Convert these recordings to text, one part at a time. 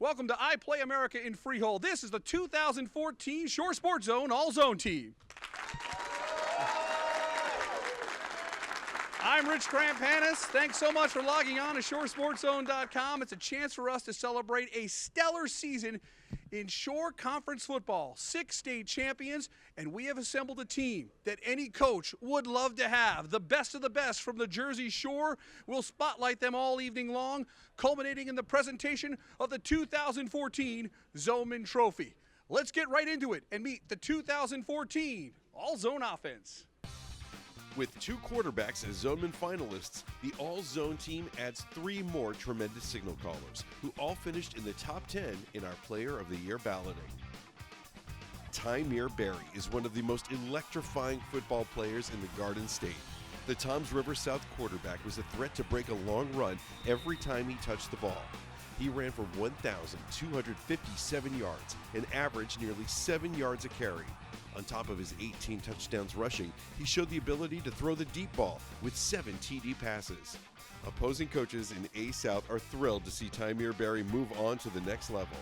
Welcome to IPlay America in Freehold. This is the 2014 Shore Sports Zone All-Zone team. I'm Rich Crampanis. Thanks so much for logging on to shoresportszone.com. It's a chance for us to celebrate a stellar season in Shore Conference football. 6 state champions, and we have assembled a team that any coach would love to have. The best of the best from the Jersey Shore. We'll spotlight them all evening long, culminating in the presentation of the 2014 Zoneman Trophy. Let's get right into it and meet the 2014 All-Zone offense. With 2 quarterbacks as Zoneman finalists, the All-Zone team adds 3 more tremendous signal callers, who all finished in the top 10 in our Player of the Year balloting. Dahmiere Berry is one of the most electrifying football players in the Garden State. The Toms River South quarterback was a threat to break a long run every time he touched the ball. He ran for 1,257 yards and averaged nearly 7 yards a carry. On top of his 18 touchdowns rushing, he showed the ability to throw the deep ball with 7 TD passes. Opposing coaches in A South are thrilled to see Dahmiere Berry move on to the next level.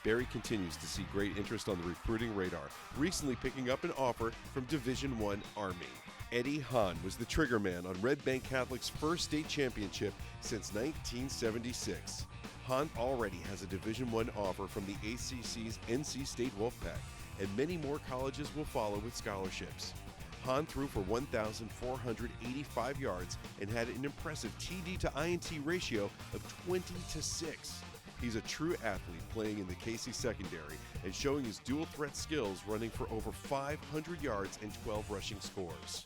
Berry continues to see great interest on the recruiting radar, recently picking up an offer from Division I Army. Eddie Hahn was the trigger man on Red Bank Catholic's first state championship since 1976. Hahn already has a Division I offer from the ACC's NC State Wolfpack, and many more colleges will follow with scholarships. Hahn threw for 1,485 yards and had an impressive TD to INT ratio of 20-6. He's a true athlete playing in the Casey secondary and showing his dual threat skills, running for over 500 yards and 12 rushing scores.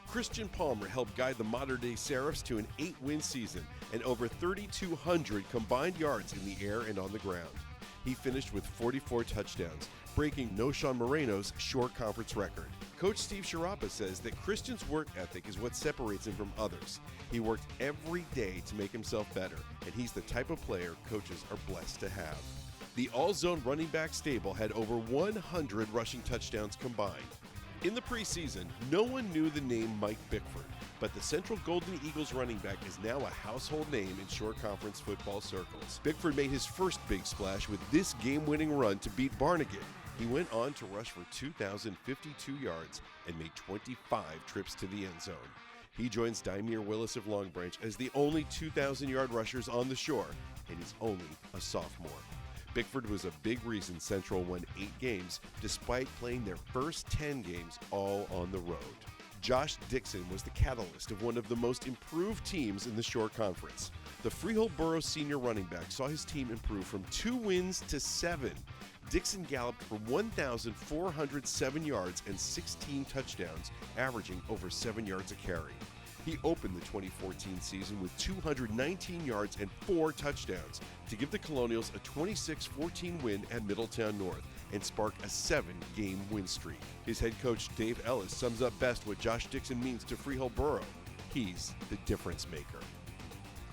Christian Palmer helped guide the modern-day Seraphs to an 8-win season and over 3,200 combined yards in the air and on the ground. He finished with 44 touchdowns, breaking Noshawn Moreno's Shore Conference record. Coach Steve Sharapa says that Christian's work ethic is what separates him from others. He worked every day to make himself better, and he's the type of player coaches are blessed to have. The All-Zone running back stable had over 100 rushing touchdowns combined. In the preseason, no one knew the name Mike Bickford, but the Central Golden Eagles running back is now a household name in Shore Conference football circles. Bickford made his first big splash with this game-winning run to beat Barnegat. He went on to rush for 2,052 yards and made 25 trips to the end zone. He joins Dahmiere Willis of Long Branch as the only 2,000-yard rushers on the Shore, and he's only a sophomore. Bickford was a big reason Central won 8 games, despite playing their first 10 games all on the road. Josh Dixon was the catalyst of one of the most improved teams in the Shore Conference. The Freehold Borough senior running back saw his team improve from 2 wins to 7. Dixon galloped for 1,407 yards and 16 touchdowns, averaging over 7 yards a carry. He opened the 2014 season with 219 yards and 4 touchdowns to give the Colonials a 26-14 win at Middletown North and spark a 7-game win streak. His head coach Dave Ellis sums up best what Josh Dixon means to Freehold Borough. He's the difference maker.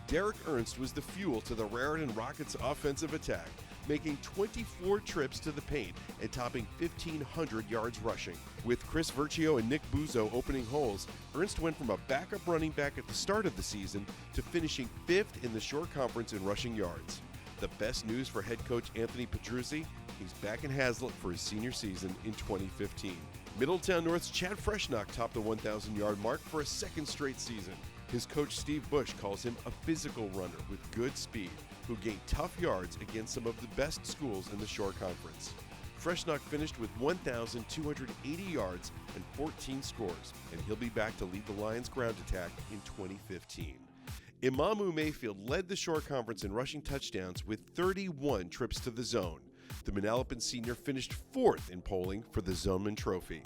Derek Ernst was the fuel to the Raritan Rockets' offensive attack, making 24 trips to the paint and topping 1,500 yards rushing. With Chris Vercio and Nick Buzo opening holes, Ernst went from a backup running back at the start of the season to finishing 5th in the Shore Conference in rushing yards. The best news for head coach Anthony Pedruzzi, he's back in Hazlitt for his senior season in 2015. Middletown North's Chad Freshnock topped the 1,000-yard mark for a 2nd straight season. His coach Steve Bush calls him a physical runner with good speed, who gained tough yards against some of the best schools in the Shore Conference. Freshnock finished with 1,280 yards and 14 scores, and he'll be back to lead the Lions' ground attack in 2015. Imamu Mayfield led the Shore Conference in rushing touchdowns with 31 trips to the zone. The Manalapan senior finished 4th in polling for the Zoneman Trophy.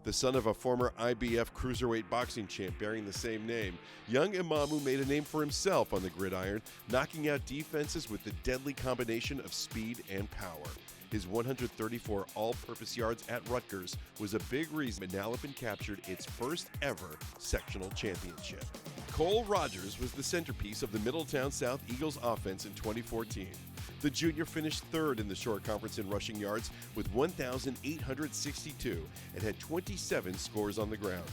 The son of a former IBF cruiserweight boxing champ bearing the same name, young Imamu made a name for himself on the gridiron, knocking out defenses with the deadly combination of speed and power. His 134 all-purpose yards at Rutgers was a big reason Manalapan captured its first ever sectional championship. Cole Rogers was the centerpiece of the Middletown South Eagles offense in 2014. The junior finished 3rd in the Shore Conference in rushing yards with 1,862 and had 27 scores on the ground.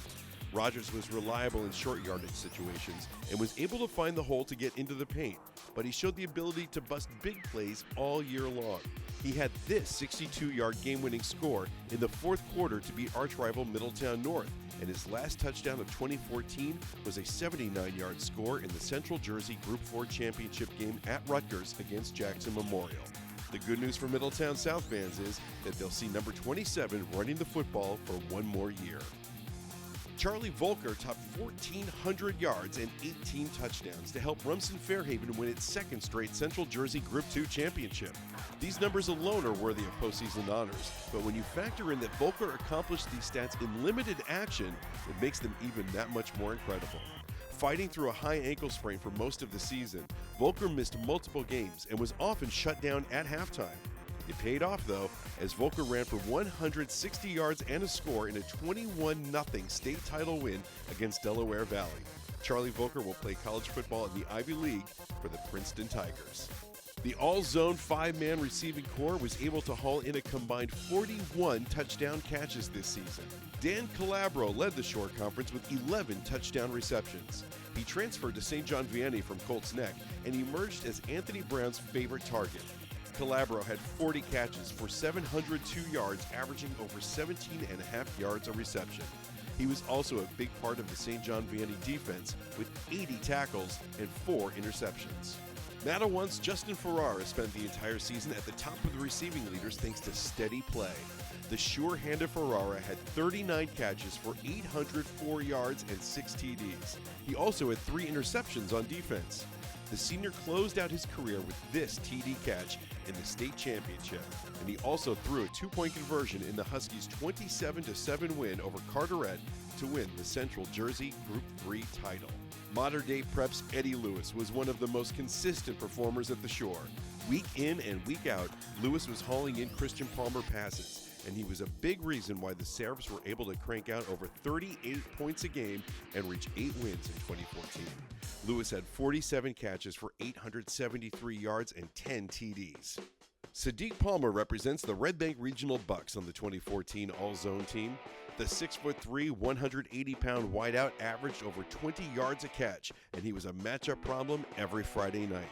Rogers was reliable in short yardage situations and was able to find the hole to get into the paint, but he showed the ability to bust big plays all year long. He had this 62-yard game-winning score in the fourth quarter to beat arch-rival Middletown North, and his last touchdown of 2014 was a 79-yard score in the Central Jersey Group 4 championship game at Rutgers against Jackson Memorial. The good news for Middletown South fans is that they'll see number 27 running the football for one more year. Charlie Volker topped 1,400 yards and 18 touchdowns to help Rumson Fairhaven win its second straight Central Jersey Group 2 championship. These numbers alone are worthy of postseason honors, but when you factor in that Volker accomplished these stats in limited action, it makes them even that much more incredible. Fighting through a high ankle sprain for most of the season, Volker missed multiple games and was often shut down at halftime. It paid off, though, as Volker ran for 160 yards and a score in a 21-0 state title win against Delaware Valley. Charlie Volker will play college football in the Ivy League for the Princeton Tigers. The all-zone five-man receiving corps was able to haul in a combined 41 touchdown catches this season. Dan Calabro led the Shore Conference with 11 touchdown receptions. He transferred to St. John Vianney from Colts Neck and emerged as Anthony Brown's favorite target. Calabro had 40 catches for 702 yards, averaging over 17.5 yards a reception. He was also a big part of the St. John Vianney defense with 80 tackles and 4 interceptions. Madawan's Justin Ferrara spent the entire season at the top of the receiving leaders thanks to steady play. The sure-handed Ferrara had 39 catches for 804 yards and 6 TDs. He also had 3 interceptions on defense. The senior closed out his career with this TD catch in the state championship, and he also threw a 2-point conversion in the Huskies' 27-7 win over Carteret to win the Central Jersey Group 3 title. Modern Day Prep's Eddie Lewis was one of the most consistent performers at the Shore. Week in and week out, Lewis was hauling in Christian Palmer passes, and he was a big reason why the Serbs were able to crank out over 38 points a game and reach 8 wins in 2014. Lewis had 47 catches for 873 yards and 10 TDs. Sadiq Palmer represents the Red Bank Regional Bucks on the 2014 All-Zone team. The 6'3", 180-pound wideout averaged over 20 yards a catch, and he was a matchup problem every Friday night.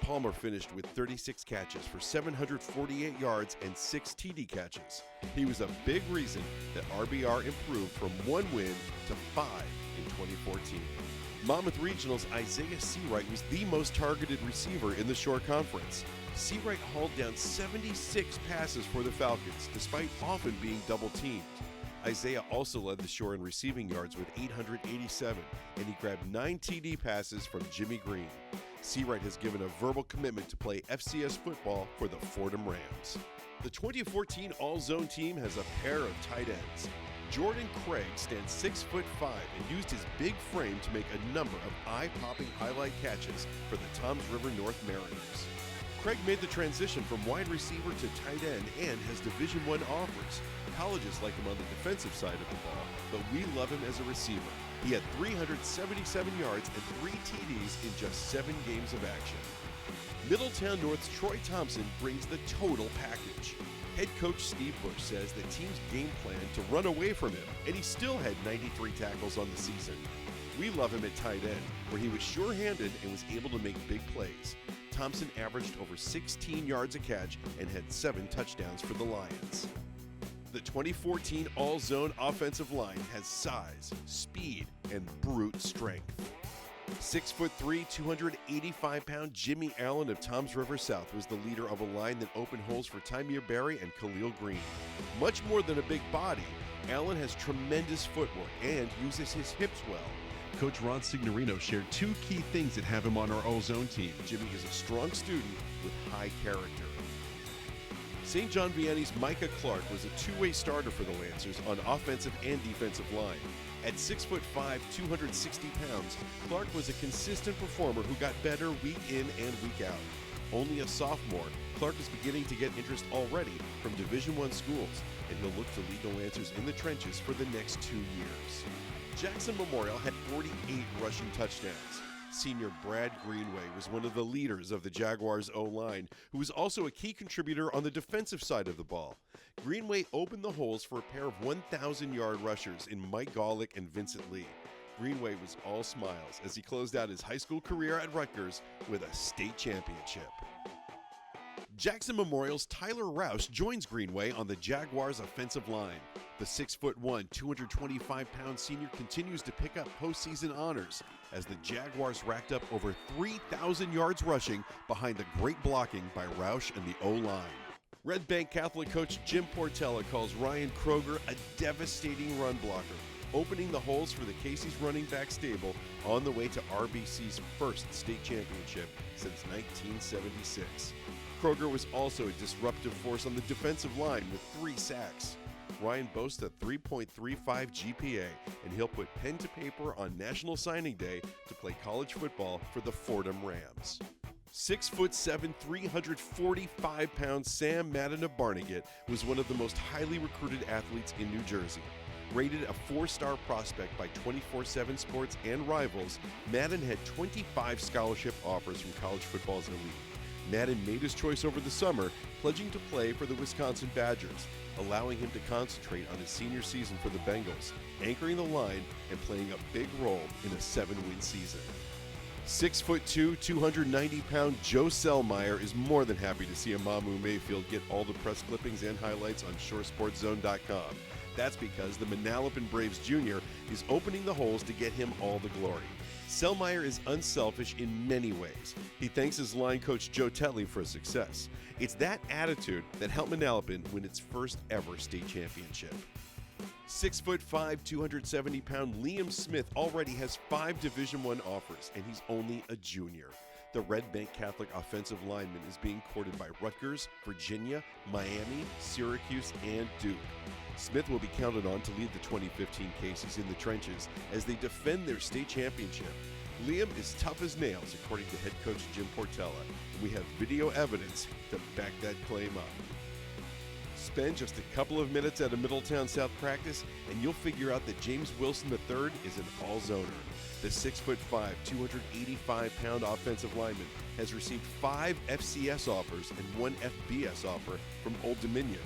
Palmer finished with 36 catches for 748 yards and 6 TD catches. He was a big reason that RBR improved from 1 win to 5 in 2014. Monmouth Regional's Isaiah Seawright was the most targeted receiver in the Shore Conference. Seawright hauled down 76 passes for the Falcons, despite often being double-teamed. Isaiah also led the Shore in receiving yards with 887, and he grabbed 9 TD passes from Jimmy Green. Seawright has given a verbal commitment to play FCS football for the Fordham Rams. The 2014 All-Zone team has a pair of tight ends. Jordan Craig stands 6'5" and used his big frame to make a number of eye-popping highlight catches for the Toms River North Mariners. Craig made the transition from wide receiver to tight end and has Division I offers. Colleges like him on the defensive side of the ball, but we love him as a receiver. He had 377 yards and 3 TDs in just 7 games of action. Middletown North's Troy Thompson brings the total package. Head coach Steve Bush says the team's game plan to run away from him, and he still had 93 tackles on the season. We love him at tight end, where he was sure-handed and was able to make big plays. Thompson averaged over 16 yards a catch and had 7 touchdowns for the Lions. The 2014 All-Zone offensive line has size, speed, and brute strength. 6'3", 285-pound Jimmy Allen of Toms River South was the leader of a line that opened holes for Dahmiere Berry and Khalil Green. Much more than a big body, Allen has tremendous footwork and uses his hips well. Coach Ron Signorino shared 2 key things that have him on our All-Zone team. Jimmy is a strong student with high character. St. John Vianney's Micah Clark was a 2-way starter for the Lancers on offensive and defensive line. At 6'5", 260 pounds, Clark was a consistent performer who got better week in and week out. Only a sophomore, Clark is beginning to get interest already from Division I schools, and he'll look to lead the Lancers in the trenches for the next 2 years. Jackson Memorial had 48 rushing touchdowns. Senior Brad Greenway was one of the leaders of the Jaguars' O-line, who was also a key contributor on the defensive side of the ball. Greenway opened the holes for a pair of 1,000-yard rushers in Mike Golick and Vincent Lee. Greenway was all smiles as he closed out his high school career at Rutgers with a state championship. Jackson Memorial's Tyler Roush joins Greenway on the Jaguars' offensive line. The 6'1", 225-pound senior continues to pick up postseason honors as the Jaguars racked up over 3,000 yards rushing behind the great blocking by Roush and the O-line. Red Bank Catholic coach Jim Portella calls Ryan Kroger a devastating run blocker, opening the holes for the Casey's running back stable on the way to RBC's first state championship since 1976. Kroger was also a disruptive force on the defensive line with 3 sacks. Ryan boasts a 3.35 GPA, and he'll put pen to paper on National Signing Day to play college football for the Fordham Rams. 6'7", 345-pound Sam Madden of Barnegat was one of the most highly recruited athletes in New Jersey. Rated a 4-star prospect by 24/7 Sports and Rivals, Madden had 25 scholarship offers from college football's elite. Madden made his choice over the summer, pledging to play for the Wisconsin Badgers, allowing him to concentrate on his senior season for the Bengals, anchoring the line and playing a big role in a 7-win season. 6'2", 290-pound Joe Selmeyer is more than happy to see Amamu Mayfield get all the press clippings and highlights on SureSportsZone.com. That's because the Manalapan Braves Jr. is opening the holes to get him all the glory. Selmeyer is unselfish in many ways. He thanks his line coach Joe Tetley for his success. It's that attitude that helped Manalapan win its first ever state championship. 6'5", 270-pound Liam Smith already has 5 Division I offers, and he's only a junior. The Red Bank Catholic offensive lineman is being courted by Rutgers, Virginia, Miami, Syracuse, and Duke. Smith will be counted on to lead the 2015 Casey's in the trenches as they defend their state championship. Liam is tough as nails, according to head coach Jim Portella, and we have video evidence to back that claim up. Spend just a couple of minutes at a Middletown South practice, and you'll figure out that James Wilson III is an all-zoner. The 6'5", 285-pound offensive lineman has received 5 FCS offers and 1 FBS offer from Old Dominion.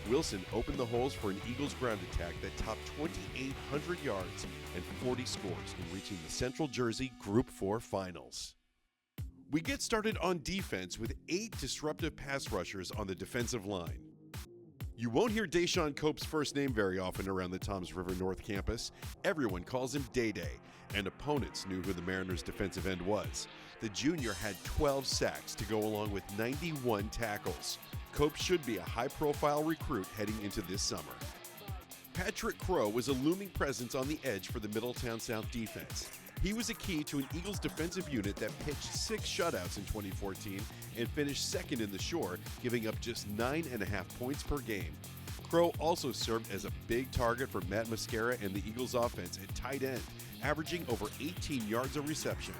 Wilson opened the holes for an Eagles ground attack that topped 2,800 yards and 40 scores in reaching the Central Jersey Group 4 Finals. We get started on defense with 8 disruptive pass rushers on the defensive line. You won't hear Deshaun Cope's first name very often around the Toms River North campus. Everyone calls him Day-Day, and opponents knew who the Mariners' defensive end was. The junior had 12 sacks to go along with 91 tackles. Cope should be a high-profile recruit heading into this summer. Patrick Crow was a looming presence on the edge for the Middletown South defense. He was a key to an Eagles defensive unit that pitched 6 shutouts in 2014 and finished second in the Shore, giving up just 9.5 points per game. Crow also served as a big target for Matt Mascara and the Eagles offense at tight end, averaging over 18 yards of reception.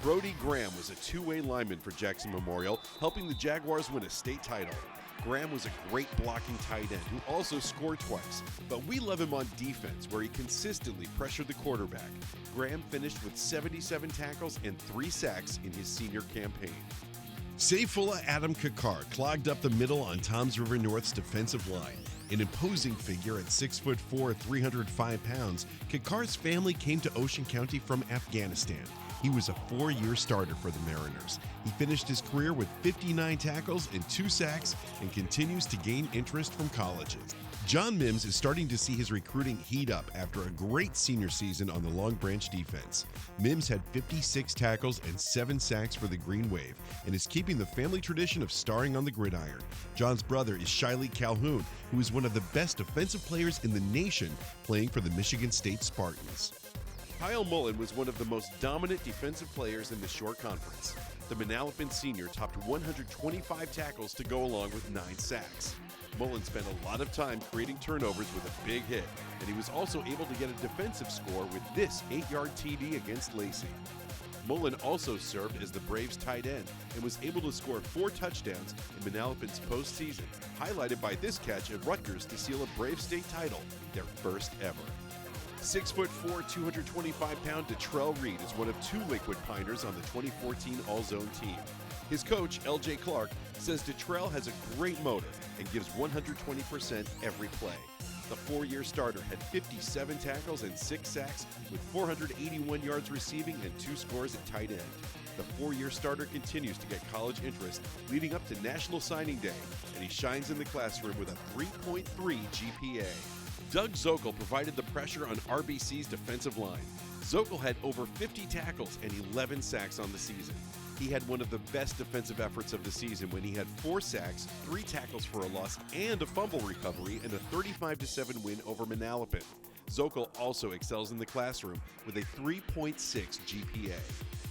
Brody Graham was a two-way lineman for Jackson Memorial, helping the Jaguars win a state title. Graham was a great blocking tight end who also scored twice, but we love him on defense where he consistently pressured the quarterback. Graham finished with 77 tackles and 3 sacks in his senior campaign. Sayfullah Adam Kakar clogged up the middle on Toms River North's defensive line. An imposing figure at 6'4", 305 pounds, Kakar's family came to Ocean County from Afghanistan. He was a 4-year starter for the Mariners. He finished his career with 59 tackles and 2 sacks and continues to gain interest from colleges. John Mims is starting to see his recruiting heat up after a great senior season on the Long Branch defense. Mims had 56 tackles and 7 sacks for the Green Wave and is keeping the family tradition of starring on the gridiron. John's brother is Shiley Calhoun, who is one of the best defensive players in the nation, playing for the Michigan State Spartans. Kyle Mullen was one of the most dominant defensive players in the Shore Conference. The Manalapan senior topped 125 tackles to go along with 9 sacks. Mullen spent a lot of time creating turnovers with a big hit, and he was also able to get a defensive score with this 8-yard TD against Lacey. Mullen also served as the Braves' tight end and was able to score 4 touchdowns in Manalapan's postseason, highlighted by this catch at Rutgers to seal a Braves state title, their first ever. 6'4", 225-pound Detrell Reed is one of two Lakewood Piners on the 2014 All-Zone team. His coach, L.J. Clark, says Detrell has a great motor and gives 120% every play. The four-year starter had 57 tackles and 6 sacks with 481 yards receiving and 2 scores at tight end. The four-year starter continues to get college interest leading up to National Signing Day, and he shines in the classroom with a 3.3 GPA. Doug Zokel provided the pressure on RBC's defensive line. Zokel had over 50 tackles and 11 sacks on the season. He had one of the best defensive efforts of the season when he had 4 sacks, 3 tackles for a loss, and a fumble recovery in a 35-7 win over Manalapan. Zokel also excels in the classroom with a 3.6 GPA.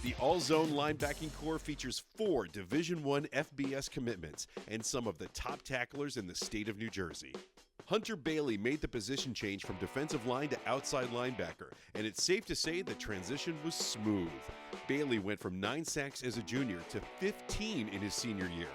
The all-zone linebacking core features 4 Division I FBS commitments and some of the top tacklers in the state of New Jersey. Hunter Bailey made the position change from defensive line to outside linebacker, and it's safe to say the transition was smooth. Bailey went from 9 sacks as a junior to 15 in his senior year.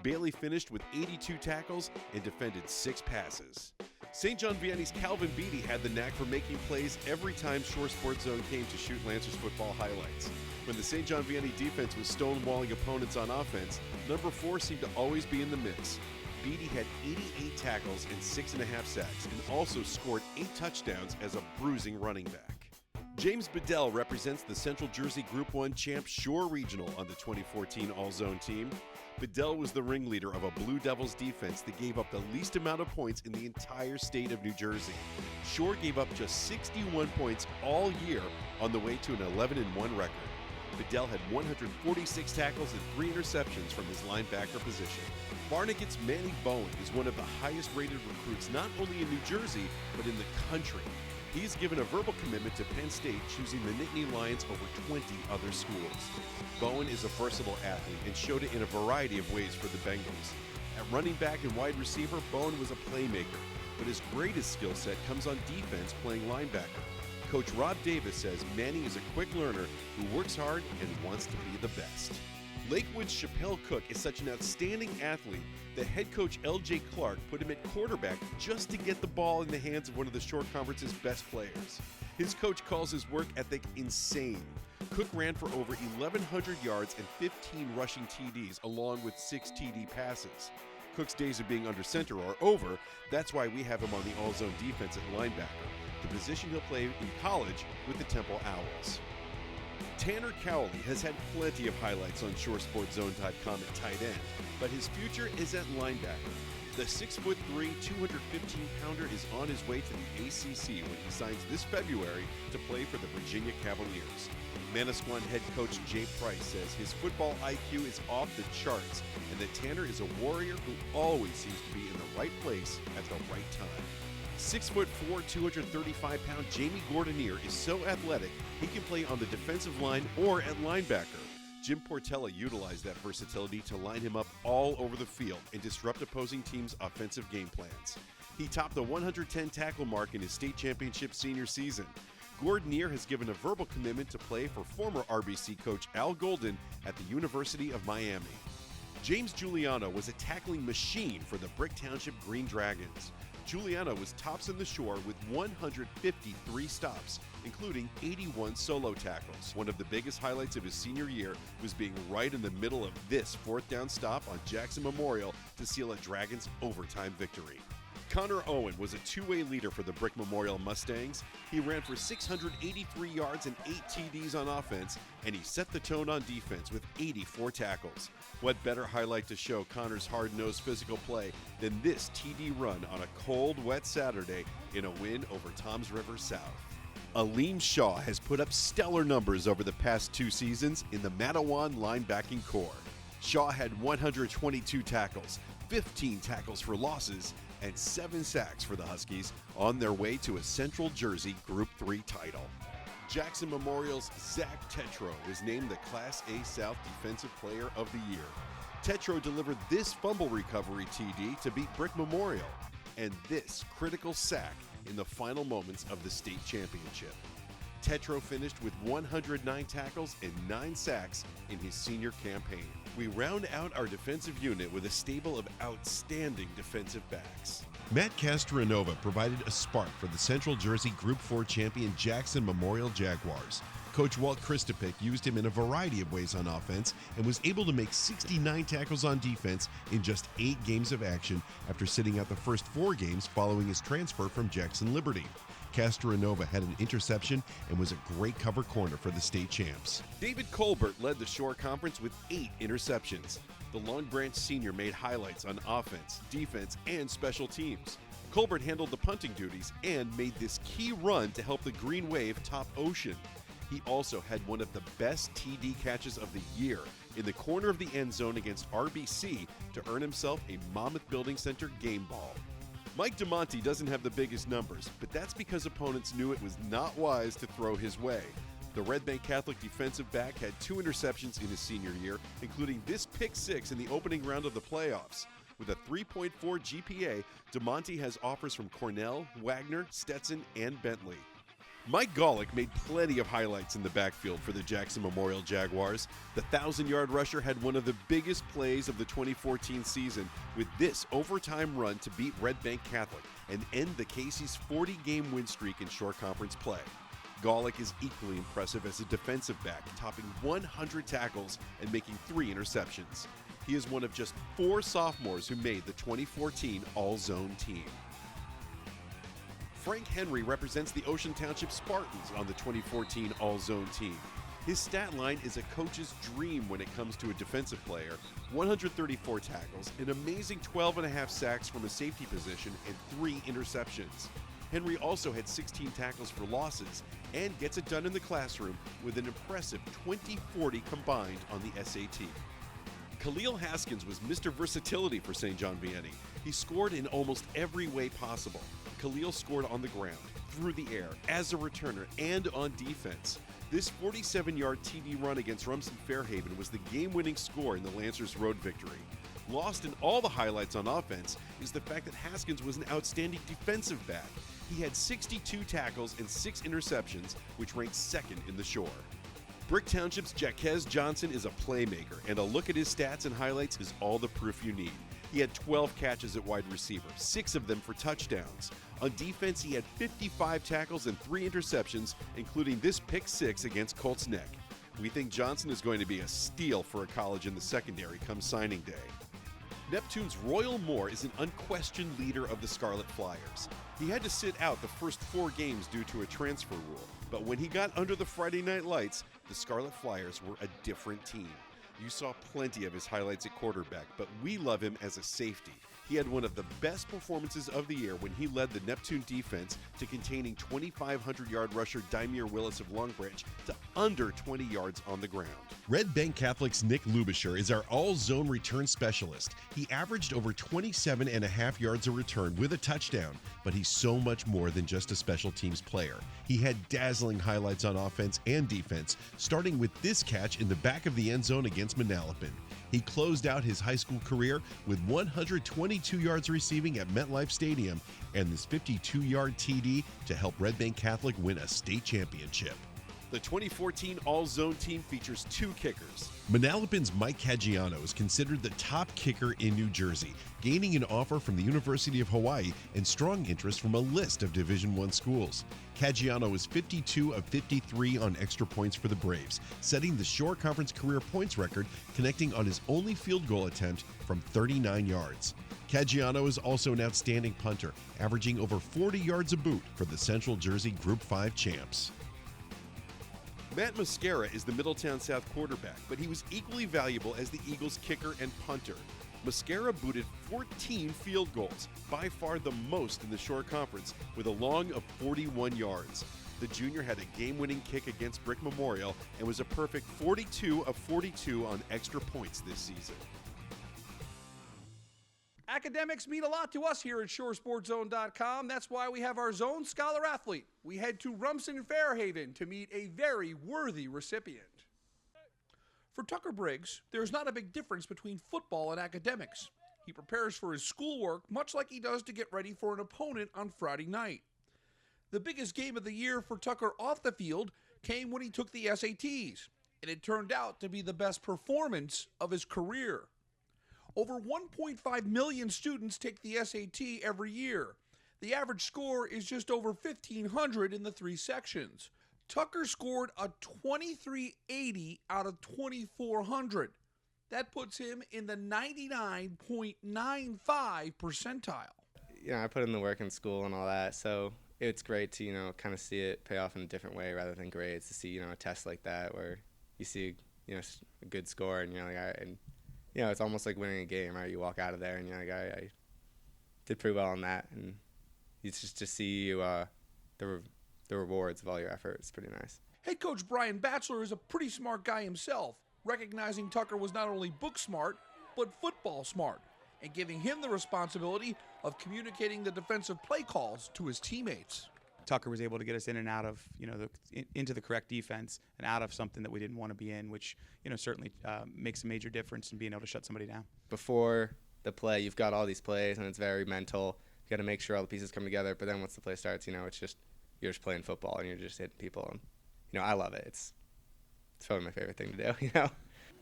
Bailey finished with 82 tackles and defended 6 passes. St. John Vianney's Calvin Beatty had the knack for making plays every time Shore Sports Zone came to shoot Lancers football highlights. When the St. John Vianney defense was stonewalling opponents on offense, number 4 seemed to always be in the mix. Beatty had 88 tackles and 6.5 sacks and also scored 8 touchdowns as a bruising running back. James Bedell represents the Central Jersey Group 1 champ Shore Regional on the 2014 All-Zone team. Bedell was the ringleader of a Blue Devils defense that gave up the least amount of points in the entire state of New Jersey. Shore gave up just 61 points all year on the way to an 11-1 record. Bedell had 146 tackles and 3 interceptions from his linebacker position. Barnegat's Manny Bowen is one of the highest-rated recruits not only in New Jersey, but in the country. He's given a verbal commitment to Penn State, choosing the Nittany Lions over 20 other schools. Bowen is a versatile athlete and showed it in a variety of ways for the Bengals. At running back and wide receiver, Bowen was a playmaker, but his greatest skill set comes on defense playing linebacker. Coach Rob Davis says Manny is a quick learner who works hard and wants to be the best. Lakewood's Chappelle Cook is such an outstanding athlete that head coach L.J. Clark put him at quarterback just to get the ball in the hands of one of the Shore Conference's best players. His coach calls his work ethic insane. Cook ran for over 1,100 yards and 15 rushing TDs along with 6 TD passes. Cook's days of being under center are over. That's why we have him on the all-zone defense at linebacker, the position he'll play in college with the Temple Owls. Tanner Cowley has had plenty of highlights on ShoreSportsZone.com at tight end, but his future is at linebacker. The 6'3", 215-pounder is on his way to the ACC when he signs this February to play for the Virginia Cavaliers. Manasquan head coach Jay Price says his football IQ is off the charts and that Tanner is a warrior who always seems to be in the right place at the right time. 6'4", 235-pound Jamie Gordonier is so athletic he can play on the defensive line or at linebacker. Jim Portella utilized that versatility to line him up all over the field and disrupt opposing teams' offensive game plans. He topped the 110 tackle mark in his state championship senior season. Gordonier has given a verbal commitment to play for former RBC coach Al Golden at the University of Miami. James Giuliano was a tackling machine for the Brick Township Green Dragons. Giuliano was tops in the Shore with 153 stops, including 81 solo tackles. One of the biggest highlights of his senior year was being right in the middle of this 4th down stop on Jackson Memorial to seal a Dragons overtime victory. Connor Owen was a two-way leader for the Brick Memorial Mustangs. He ran for 683 yards and 8 TDs on offense, and he set the tone on defense with 84 tackles. What better highlight to show Connor's hard-nosed physical play than this TD run on a cold, wet Saturday in a win over Toms River South. Aleem Shaw has put up stellar numbers over the past 2 seasons in the Matawan linebacking core. Shaw had 122 tackles, 15 tackles for losses, and 7 sacks for the Huskies on their way to a Central Jersey Group 3 title. Jackson Memorial's Zach Tetro was named the Class A South Defensive Player of the Year. Tetro delivered this fumble recovery TD to beat Brick Memorial, and this critical sack in the final moments of the state championship. Tetro finished with 109 tackles and 9 sacks in his senior campaign. We round out our defensive unit with a stable of outstanding defensive backs. Matt Castronova provided a spark for the Central Jersey Group 4 champion Jackson Memorial Jaguars. Coach Walt Christopik used him in a variety of ways on offense and was able to make 69 tackles on defense in just 8 games of action after sitting out the first 4 games following his transfer from Jackson Liberty. Castronova had an interception and was a great cover corner for the state champs. David Colbert led the Shore Conference with 8 interceptions. The Long Branch senior made highlights on offense, defense, and special teams. Colbert handled the punting duties and made this key run to help the Green Wave top Ocean. He also had one of the best TD catches of the year in the corner of the end zone against RBC to earn himself a Monmouth Building Center game ball. Mike DeMonte doesn't have the biggest numbers, but that's because opponents knew it was not wise to throw his way. The Red Bank Catholic defensive back had 2 interceptions in his senior year, including this pick 6 in the opening round of the playoffs. With a 3.4 GPA, DeMonte has offers from Cornell, Wagner, Stetson, and Bentley. Mike Golick made plenty of highlights in the backfield for the Jackson Memorial Jaguars. The 1,000-yard rusher had one of the biggest plays of the 2014 season with this overtime run to beat Red Bank Catholic and end the Casey's 40-game win streak in Shore Conference play. Golick is equally impressive as a defensive back, topping 100 tackles and making 3 interceptions. He is one of just 4 sophomores who made the 2014 All-Zone team. Frank Henry represents the Ocean Township Spartans on the 2014 All-Zone team. His stat line is a coach's dream when it comes to a defensive player. 134 tackles, an amazing 12.5 sacks from a safety position, and 3 interceptions. Henry also had 16 tackles for losses and gets it done in the classroom with an impressive 20-40 combined on the SAT. Khalil Haskins was Mr. Versatility for St. John Vianney. He scored in almost every way possible. Khalil scored on the ground, through the air, as a returner, and on defense. This 47-yard TD run against Rumson Fairhaven was the game-winning score in the Lancers' road victory. Lost in all the highlights on offense is the fact that Haskins was an outstanding defensive back. He had 62 tackles and 6 interceptions, which ranks 2nd in the Shore. Brick Township's Jaquez Johnson is a playmaker, and a look at his stats and highlights is all the proof you need. He had 12 catches at wide receiver, 6 of them for touchdowns. On defense, he had 55 tackles and 3 interceptions, including this pick 6 against Colts Neck. We think Johnson is going to be a steal for a college in the secondary come signing day. Neptune's Royal Moore is an unquestioned leader of the Scarlet Flyers. He had to sit out the first 4 games due to a transfer rule, but when he got under the Friday night lights, the Scarlet Flyers were a different team. You saw plenty of his highlights at quarterback, but we love him as a safety. He had one of the best performances of the year when he led the Neptune defense to containing 2,500-yard rusher Dahmiere Willis of Long Branch to under 20 yards on the ground. Red Bank Catholic's Nick Lubisher is our all-zone return specialist. He averaged over 27.5 yards a return with a touchdown, but he's so much more than just a special teams player. He had dazzling highlights on offense and defense, starting with this catch in the back of the end zone against Manalapan. He closed out his high school career with 122 yards receiving at MetLife Stadium and this 52-yard TD to help Red Bank Catholic win a state championship. The 2014 All-Zone team features 2 kickers. Manalapan's Mike Caggiano is considered the top kicker in New Jersey, gaining an offer from the University of Hawaii and strong interest from a list of Division I schools. Caggiano is 52 of 53 on extra points for the Braves, setting the Shore Conference career points record, connecting on his only field goal attempt from 39 yards. Caggiano is also an outstanding punter, averaging over 40 yards a boot for the Central Jersey Group 5 champs. Matt Mascara is the Middletown South quarterback, but he was equally valuable as the Eagles' kicker and punter. Mascara booted 14 field goals, by far the most in the Shore Conference, with a long of 41 yards. The junior had a game-winning kick against Brick Memorial and was a perfect 42 of 42 on extra points this season. Academics mean a lot to us here at ShoreSportsZone.com. That's why we have our Zone Scholar Athlete. We head to Rumson Fairhaven to meet a very worthy recipient. For Tucker Briggs, there's not a big difference between football and academics. He prepares for his schoolwork much like he does to get ready for an opponent on Friday night. The biggest game of the year for Tucker off the field came when he took the SATs. and it turned out to be the best performance of his career. Over 1.5 million students take the SAT every year. The average score is just over 1,500 in the 3 sections. Tucker scored a 2380 out of 2,400. That puts him in the 99.95 percentile. I put in the work in school and all that, so it's great to, kind of see it pay off in a different way rather than grades, to see, a test like that where you see, a good score and you're like, all right, and, it's almost like winning a game, right? You walk out of there and you're like, all right, I did pretty well on that, and it's just to see you, the rewards of all your effort. It's pretty nice. Head coach Brian Batchelor is a pretty smart guy himself, recognizing Tucker was not only book smart, but football smart, and giving him the responsibility of communicating the defensive play calls to his teammates. Tucker was able to get us in and out of, into the correct defense and out of something that we didn't want to be in, which, certainly makes a major difference in being able to shut somebody down. Before the play, you've got all these plays, and it's very mental. You got to make sure all the pieces come together. But then once the play starts, it's just you're just playing football and you're just hitting people. And I love it. It's probably my favorite thing to do.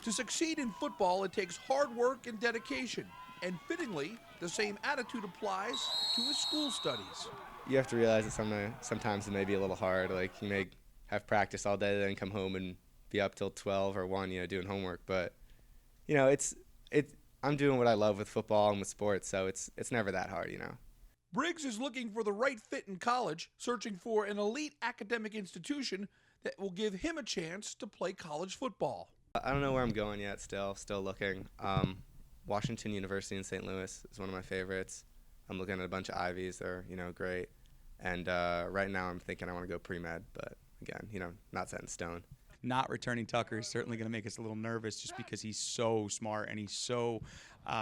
To succeed in football, it takes hard work and dedication. And fittingly, the same attitude applies to his school studies. You have to realize that sometimes it may be a little hard. Like, you may have practice all day, then come home and be up till 12 or 1, doing homework. But, I'm doing what I love with football and with sports, so it's never that hard, Briggs is looking for the right fit in college, searching for an elite academic institution that will give him a chance to play college football. I don't know where I'm going yet, still looking. Washington University in St. Louis is one of my favorites. I'm looking at a bunch of Ivies. They're, great. And right now I'm thinking I want to go pre-med, but again, not set in stone. Not returning Tucker is certainly going to make us a little nervous just because he's so smart and he's so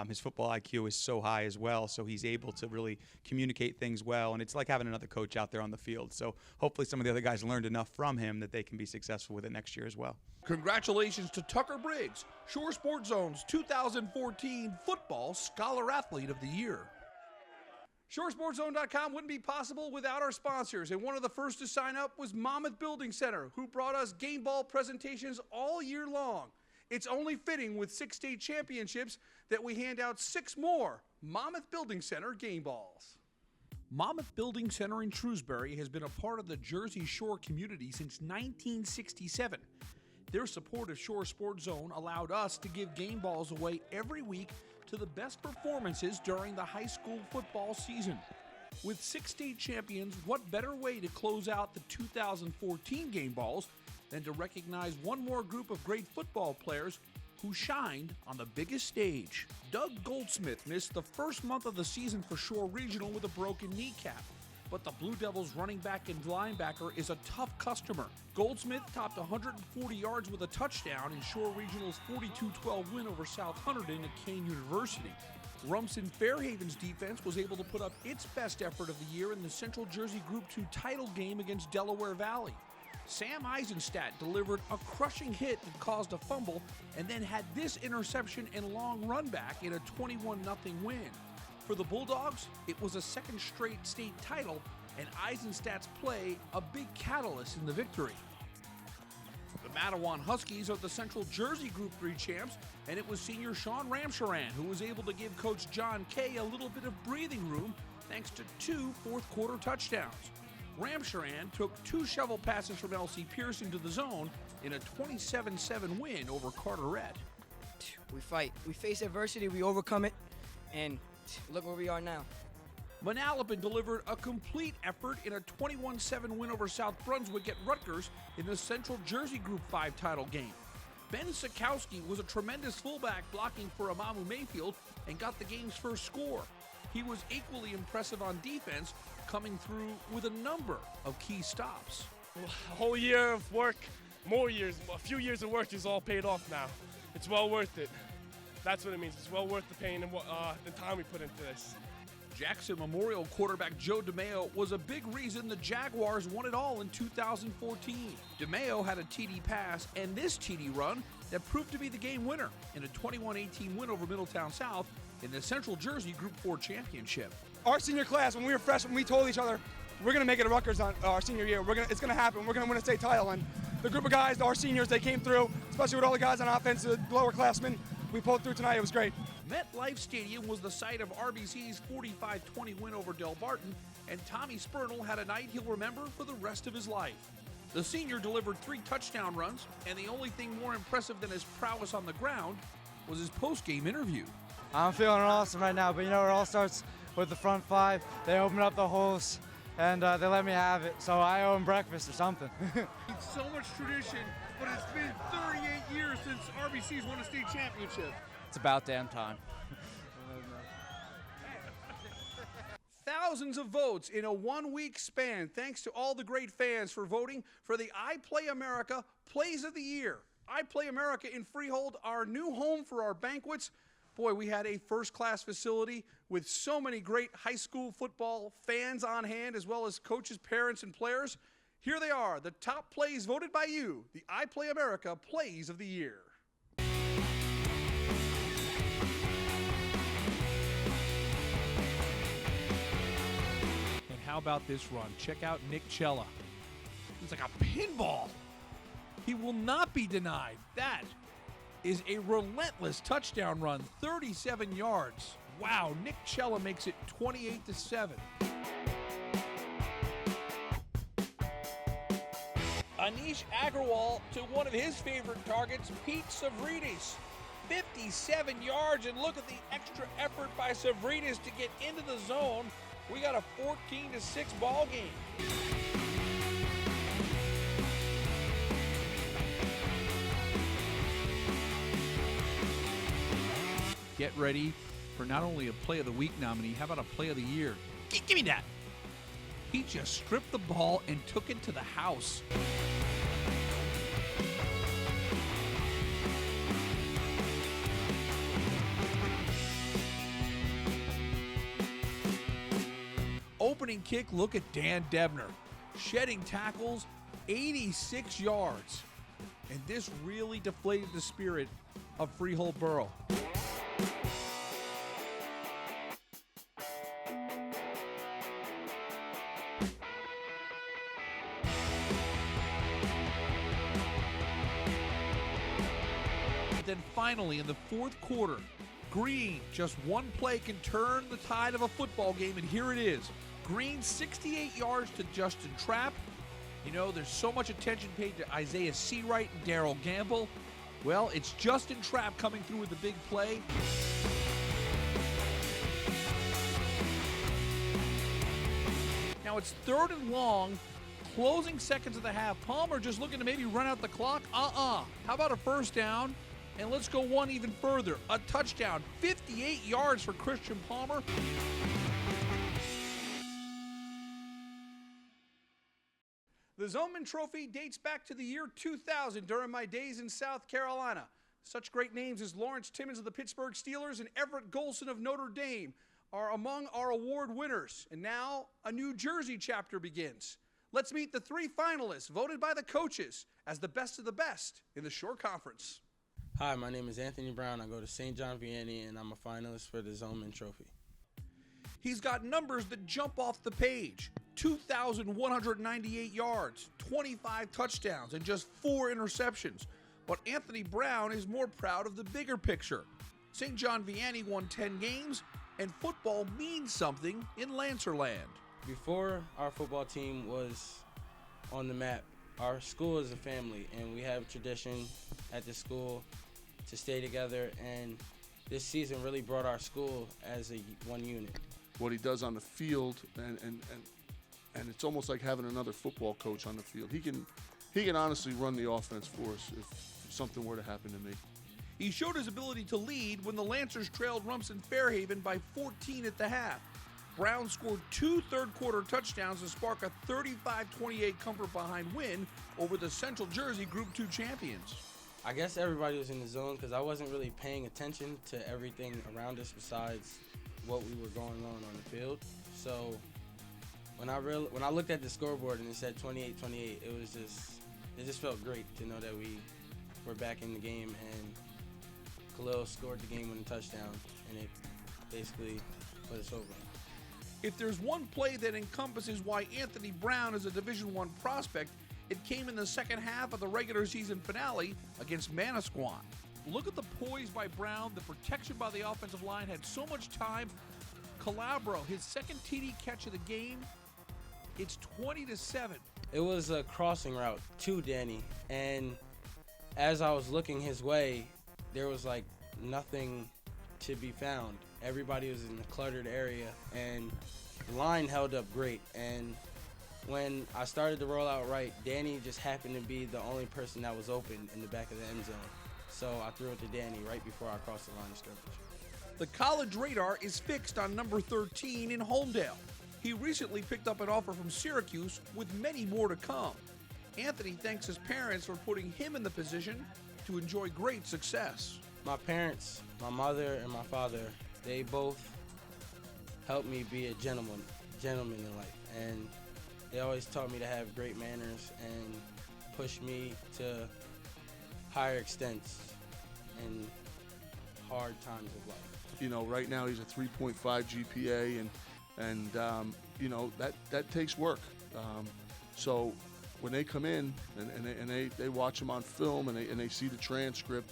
his football IQ is so high as well, so he's able to really communicate things well, and it's like having another coach out there on the field. So hopefully some of the other guys learned enough from him that they can be successful with it next year as well. Congratulations to Tucker Briggs, Shore Sports Zone's 2014 Football Scholar Athlete of the Year. ShoreSportsZone.com wouldn't be possible without our sponsors, and one of the first to sign up was Monmouth Building Center, who brought us game ball presentations all year long. It's only fitting with 6 state championships that we hand out 6 more Monmouth Building Center game balls. Monmouth Building Center in Shrewsbury has been a part of the Jersey Shore community since 1967. Their support of Shore Sports Zone allowed us to give game balls away every week to the best performances during the high school football season. With 6 state champions, what better way to close out the 2014 game balls than to recognize one more group of great football players who shined on the biggest stage. Doug Goldsmith missed the first month of the season for Shore Regional with a broken kneecap, but the Blue Devils running back and linebacker is a tough customer. Goldsmith topped 140 yards with a touchdown in Shore Regional's 42-12 win over South Hunterdon at Kane University. Rumson Fairhaven's defense was able to put up its best effort of the year in the Central Jersey Group 2 title game against Delaware Valley. Sam Eisenstadt delivered a crushing hit that caused a fumble and then had this interception and long run back in a 21-0 win. For the Bulldogs, it was a second straight state title, and Eisenstadt's play a big catalyst in the victory. The Matawan Huskies are the Central Jersey Group 3 champs, and it was senior Sean Ramcharan who was able to give Coach John Kay a little bit of breathing room thanks to 2 fourth-quarter touchdowns. Ramcharan took 2 shovel passes from L.C. Pearson to the zone in a 27-7 win over Carteret. We fight. We face adversity, we overcome it, and look where we are now. Manalapan delivered a complete effort in a 21-7 win over South Brunswick at Rutgers in the Central Jersey Group 5 title game. Ben Sikowski was a tremendous fullback blocking for Amamu Mayfield and got the game's first score. He was equally impressive on defense, coming through with a number of key stops. A whole year of work, a few years of work is all paid off now. It's well worth it. That's what it means. It's well worth the pain and the time we put into this. Jackson Memorial quarterback Joe DeMeo was a big reason the Jaguars won it all in 2014. DeMeo had a TD pass and this TD run that proved to be the game winner in a 21-18 win over Middletown South in the Central Jersey Group 4 championship. Our senior class, when we were freshmen, we told each other, we're going to make it at Rutgers on our senior year. It's going to happen. We're going to win a state title. And the group of guys, our seniors, they came through. especially with all the guys on offense, the lower classmen. We pulled through tonight. It was great. MetLife Stadium was the site of RBC's 45-20 win over Del Barton, and Tommy Spurnell had a night he'll remember for the rest of his life. The senior delivered 3 touchdown runs, and the only thing more impressive than his prowess on the ground was his post-game interview. I'm feeling awesome right now, but you know, it all starts with the front 5. They opened up the holes, and they let me have it, so I owe them breakfast or something. It's so much tradition, but it's been 38 years since RBC's won a state championship. It's about damn time. Thousands of votes in a 1-week span. Thanks to all the great fans for voting for the IPlay America Plays of the Year. IPlay America in Freehold, our new home for our banquets. Boy, we had a first-class facility with so many great high school football fans on hand, as well as coaches, parents, and players. Here they are, the top plays voted by you, the IPlay America Plays of the Year. How about this run? Check out Nick Cella. He's like a pinball. He will not be denied. That is a relentless touchdown run, 37 yards. Wow, Nick Cella makes it 28-7. Anish Agrawal to one of his favorite targets, Pete Savridis. 57 yards, and look at the extra effort by Savridis to get into the zone. We got a 14-6 ball game. Get ready for not only a Play of the Week nominee, how about a Play of the Year? Give me that. He just stripped the ball and took it to the house. Opening kick, look at Dan Debner. Shedding tackles, 86 yards. And this really deflated the spirit of Freehold Borough. Then finally, in the fourth quarter, Green, just one play can turn the tide of a football game, and here it is. Green, 68 yards to Justin Trapp. You know, there's so much attention paid to Isaiah Seawright and Darrell Gamble. Well, it's Justin Trapp coming through with the big play. Now it's 3rd and long, closing seconds of the half. Palmer just looking to maybe run out the clock. How about a first down? And let's go one even further. A touchdown, 58 yards for Christian Palmer. The Zoneman Trophy dates back to the year 2000 during my days in South Carolina. Such great names as Lawrence Timmons of the Pittsburgh Steelers and Everett Golson of Notre Dame are among our award winners. And now a New Jersey chapter begins. Let's meet the 3 finalists voted by the coaches as the best of the best in the Shore Conference. Hi, my name is Anthony Brown. I go to St. John Vianney, and I'm a finalist for the Zoneman Trophy. He's got numbers that jump off the page. 2,198 yards, 25 touchdowns, and just 4 interceptions. But Anthony Brown is more proud of the bigger picture. St. John Vianney won 10 games, and football means something in Lancerland. Before our football team was on the map, our school is a family, and we have tradition at the school to stay together, and this season really brought our school as one unit. What he does on the field, and it's almost like having another football coach on the field. He can honestly run the offense for us if something were to happen to me. He showed his ability to lead when the Lancers trailed Rumson Fairhaven by 14 at the half. Brown scored 2 third-quarter touchdowns to spark a 35-28 comfort-behind win over the Central Jersey Group 2 champions. I guess everybody was in the zone because I wasn't really paying attention to everything around us besides what we were going on the field. So when I looked at the scoreboard and it said 28-28, it just felt great to know that we were back in the game, and Khalil scored the game-winning touchdown, and it basically put us over. If there's one play that encompasses why Anthony Brown is a Division I prospect, It came in the second half of the regular season finale against Manasquan. Look at the poise by Brown. The protection by the offensive line had so much time. Calabro, his second TD catch of the game. It's 20-7. It was a crossing route to Danny, and as I was looking his way, there was like nothing to be found. Everybody was in a cluttered area, and the line held up great. And when I started to roll out right, Danny just happened to be the only person that was open in the back of the end zone. So I threw it to Danny right before I crossed the line of scrimmage. The college radar is fixed on number 13 in Homedale. He recently picked up an offer from Syracuse with many more to come. Anthony thanks his parents for putting him in the position to enjoy great success. My parents, my mother and my father, they both helped me be a gentleman in life. And they always taught me to have great manners and push me to higher extents in hard times of life. You know, right now he's a 3.5 GPA, and you know, that takes work. So when they come in and they watch him on film and they see the transcript,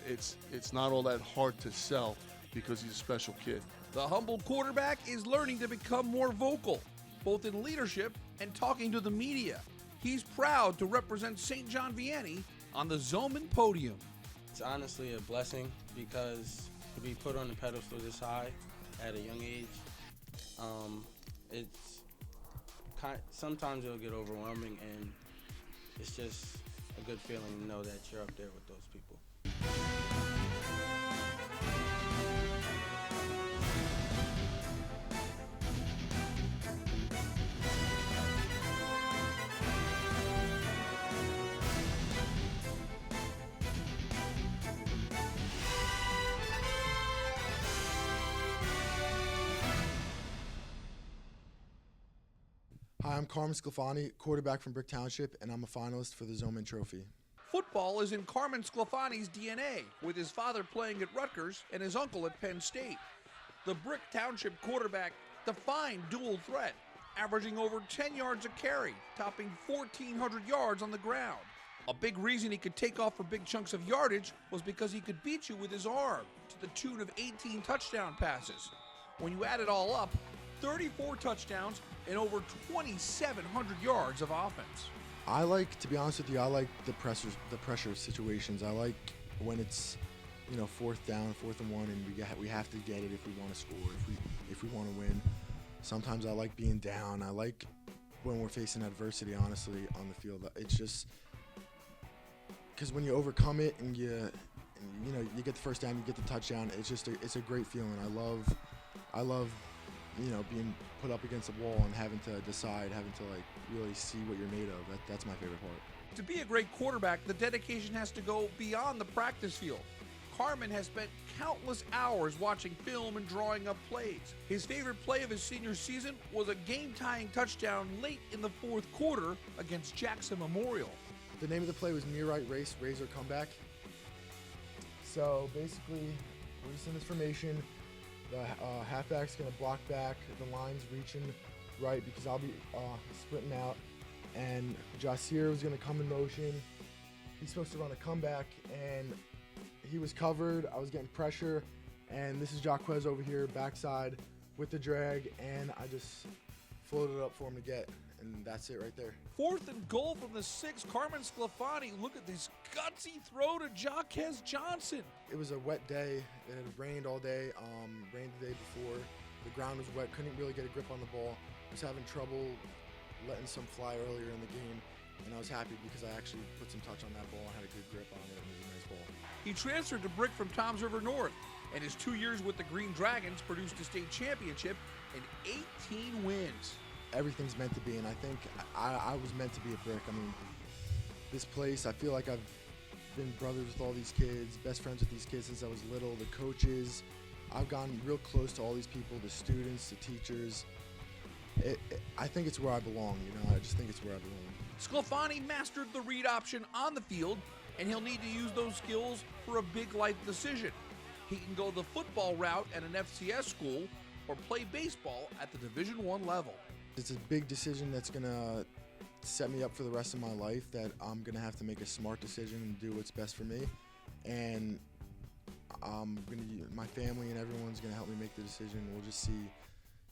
it's not all that hard to sell because he's a special kid. The humble quarterback is learning to become more vocal, both in leadership and talking to the media. He's proud to represent St. John Vianney on the Zoneman podium. It's honestly a blessing because to be put on the pedestal this high at a young age, it's sometimes it'll get overwhelming, and it's just a good feeling to know that you're up there with those people. Hi, I'm Carmen Sclafani, quarterback from Brick Township, and I'm a finalist for the Zoneman Trophy. Football is in Carmen Sclafani's DNA, with his father playing at Rutgers and his uncle at Penn State. The Brick Township quarterback defined dual threat, averaging over 10 yards a carry, topping 1,400 yards on the ground. A big reason he could take off for big chunks of yardage was because he could beat you with his arm, to the tune of 18 touchdown passes. When you add it all up, 34 touchdowns and over 2,700 yards of offense. I like, to be honest with you, I like the pressure situations. I like when it's, you know, 4th down, 4th and 1, and we have to get it if we want to score, if we want to win. Sometimes I like being down. I like when we're facing adversity, honestly, on the field. It's just because when you overcome it and you get the first down, you get the touchdown. It's a great feeling. I love, you know, being put up against a wall and having to decide, having to like really see what you're made of. That's my favorite part. To be a great quarterback, the dedication has to go beyond the practice field. Carmen has spent countless hours watching film and drawing up plays. His favorite play of his senior season was a game-tying touchdown late in the 4th quarter against Jackson Memorial. The name of the play was near right race, razor comeback. So basically, we're just in this formation. The halfback's going to block back. The line's reaching right because I'll be sprinting out. And Dahmiere was going to come in motion. He's supposed to run a comeback, and he was covered. I was getting pressure. And this is Jaquez over here, backside with the drag. And I just floated it up for him to get. And that's it right there. 4th and goal from the 6. Carmen Sclafani. Look at this gutsy throw to Jaquez Johnson. It was a wet day. It had rained all day. Rained the day before. The ground was wet. Couldn't really get a grip on the ball. Was having trouble letting some fly earlier in the game. And I was happy because I actually put some touch on that ball. I had a good grip on it. And it was a nice ball. He transferred to Brick from Toms River North. And his 2 years with the Green Dragons produced a state championship and 18 wins. Everything's meant to be, and I think I was meant to be a Brick. I mean, this place, I feel like I've been brothers with all these kids, best friends with these kids since I was little. The coaches, I've gotten real close to all these people, the students, the teachers. I think it's where I belong, you know. I just think it's where I belong. Sclafani mastered the read option on the field, and he'll need to use those skills for a big life decision. He can go the football route at an FCS school or play baseball at the Division I level. It's a big decision that's gonna set me up for the rest of my life that I'm going to have to make a smart decision and do what's best for me. And my family and everyone's going to help me make the decision. We'll just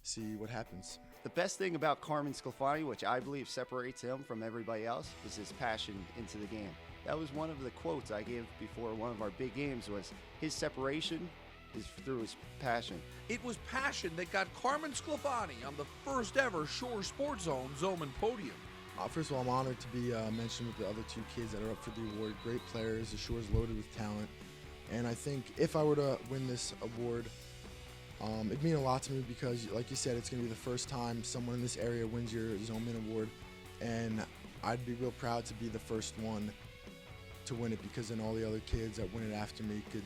see what happens. The best thing about Carmen Sclafani, which I believe separates him from everybody else, is his passion into the game. That was one of the quotes I gave before one of our big games was his separation is through his passion. It was passion that got Carmen Sclafani on the first ever Shore Sports Zone Zoneman podium. First of all, I'm honored to be mentioned with the other two kids that are up for the award. Great players. The Shore's loaded with talent. And I think if I were to win this award, it'd mean a lot to me because, like you said, it's going to be the first time someone in this area wins your Zoneman award. And I'd be real proud to be the first one to win it because then all the other kids that win it after me could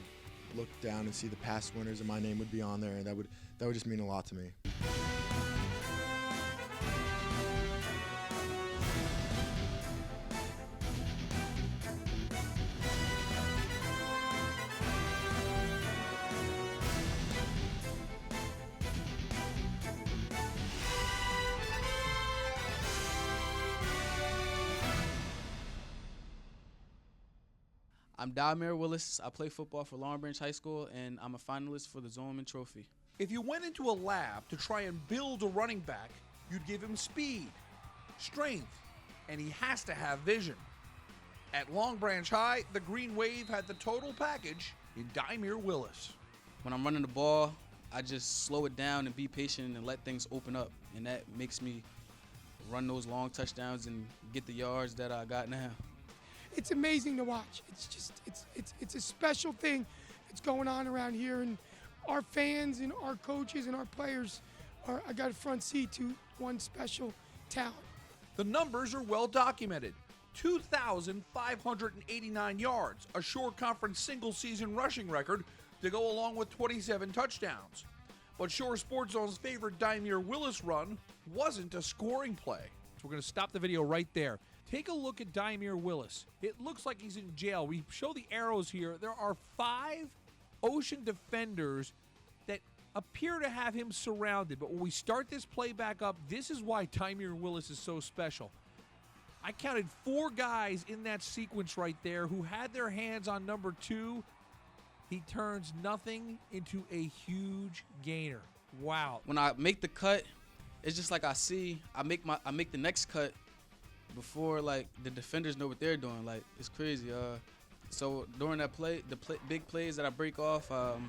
look down and see the past winners and my name would be on there, and that would just mean a lot to me. I'm Dahmiere Willis. I play football for Long Branch High School, and I'm a finalist for the Zoneman Trophy. If you went into a lab to try and build a running back, you'd give him speed, strength, and he has to have vision. At Long Branch High, the Green Wave had the total package in Dahmiere Willis. When I'm running the ball, I just slow it down and be patient and let things open up, and that makes me run those long touchdowns and get the yards that I got now. It's amazing to watch. It's a special thing that's going on around here, and our fans and our coaches and our players I got a front seat to one special talent. The numbers are well documented. 2,589 yards, a Shore Conference single-season rushing record to go along with 27 touchdowns. But Shore Sports Zone's favorite Dahmiere Willis run wasn't a scoring play. So we're going to stop the video right there. Take a look at Dahmiere Willis. It looks like he's in jail. We show the arrows here. There are 5 Ocean defenders that appear to have him surrounded. But when we start this play back up, this is why Dahmiere Willis is so special. I counted 4 guys in that sequence right there who had their hands on number 2. He turns nothing into a huge gainer. Wow. When I make the cut, it's just like I make the next cut before like the defenders know what they're doing. Like it's crazy. So during that play, big plays that I break off, I'm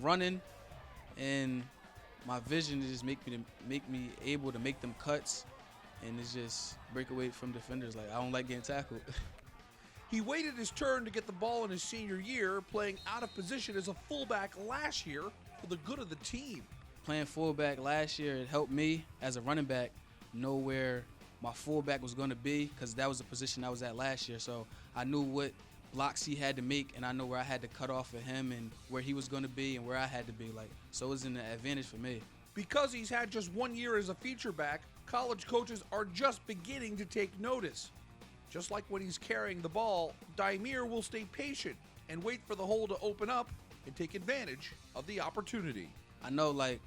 running, and my vision is just make me able to make them cuts, and it's just break away from defenders. Like I don't like getting tackled. He waited his turn to get the ball in his senior year, playing out of position as a fullback last year for the good of the team. Playing fullback last year, it helped me as a running back know where my fullback was going to be, because that was the position I was at last year. So I knew what blocks he had to make, and I know where I had to cut off of him and where he was going to be and where I had to be. Like, so it was an advantage for me. Because he's had just 1 year as a feature back, college coaches are just beginning to take notice. Just like when he's carrying the ball, Dahmiere will stay patient and wait for the hole to open up and take advantage of the opportunity. I know, like,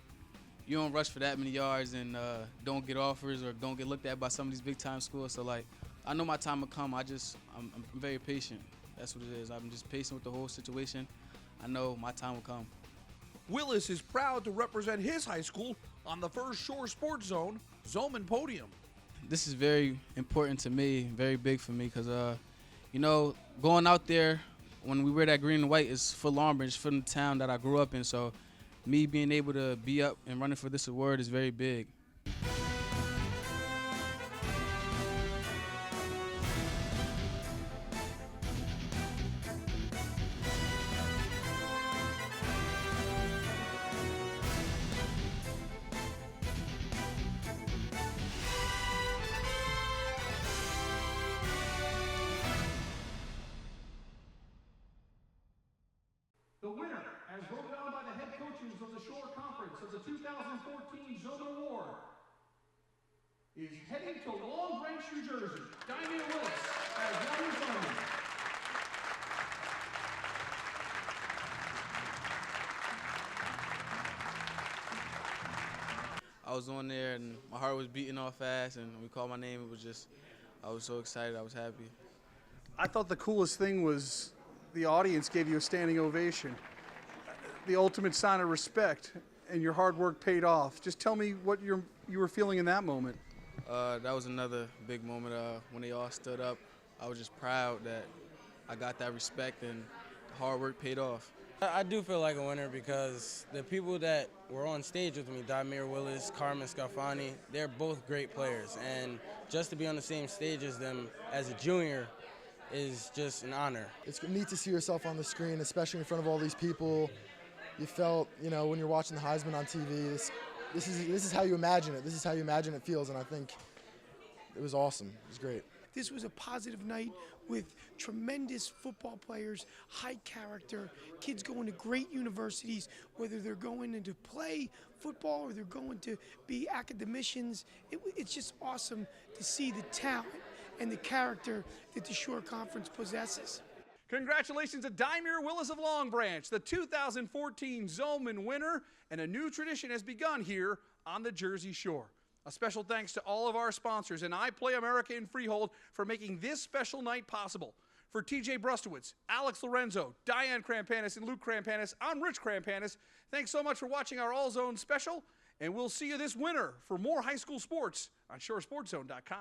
you don't rush for that many yards and don't get offers or don't get looked at by some of these big-time schools. So, like, I know my time will come. I'm very patient. That's what it is. I'm just patient with the whole situation. I know my time will come. Willis is proud to represent his high school on the first Shore Sports Zone Zoneman podium. This is very important to me, very big for me, because, you know, going out there when we wear that green and white is for Long Branch, for the town that I grew up in. So me being able to be up and running for this award is very big. The winner, as voted on by the head coaches of the Shore Conference of the 2014 Zoneman Award, is heading to Long Branch, New Jersey. Dahmiere Willis has won his Zoneman. I was on there and my heart was beating off fast, and when we called my name, it was just I was so excited. I was happy. I thought the coolest thing was the audience gave you a standing ovation. The ultimate sign of respect, and your hard work paid off. Just tell me what you were feeling in that moment. That was another big moment when they all stood up. I was just proud that I got that respect and hard work paid off. I do feel like a winner because the people that were on stage with me, Dahmiere, Willis, Carmen Scalfani, they're both great players. And just to be on the same stage as them as a junior is just an honor. It's neat to see yourself on the screen, especially in front of all these people. You felt, you know, when you're watching the Heisman on TV, this is how you imagine it. This is how you imagine it feels, and I think it was awesome. It was great. This was a positive night with tremendous football players, high character, kids going to great universities, whether they're going in to play football or they're going to be academicians. It's just awesome to see the talent and the character that the Shore Conference possesses. Congratulations to Dahmiere Willis of Long Branch, the 2014 Zoneman winner, and a new tradition has begun here on the Jersey Shore. A special thanks to all of our sponsors and IPlay America and Freehold for making this special night possible. For TJ Brustowitz, Alex Lorenzo, Diane Krampanis, and Luke Krampanis, I'm Rich Krampanis. Thanks so much for watching our All Zone special, and we'll see you this winter for more high school sports on ShoreSportsZone.com.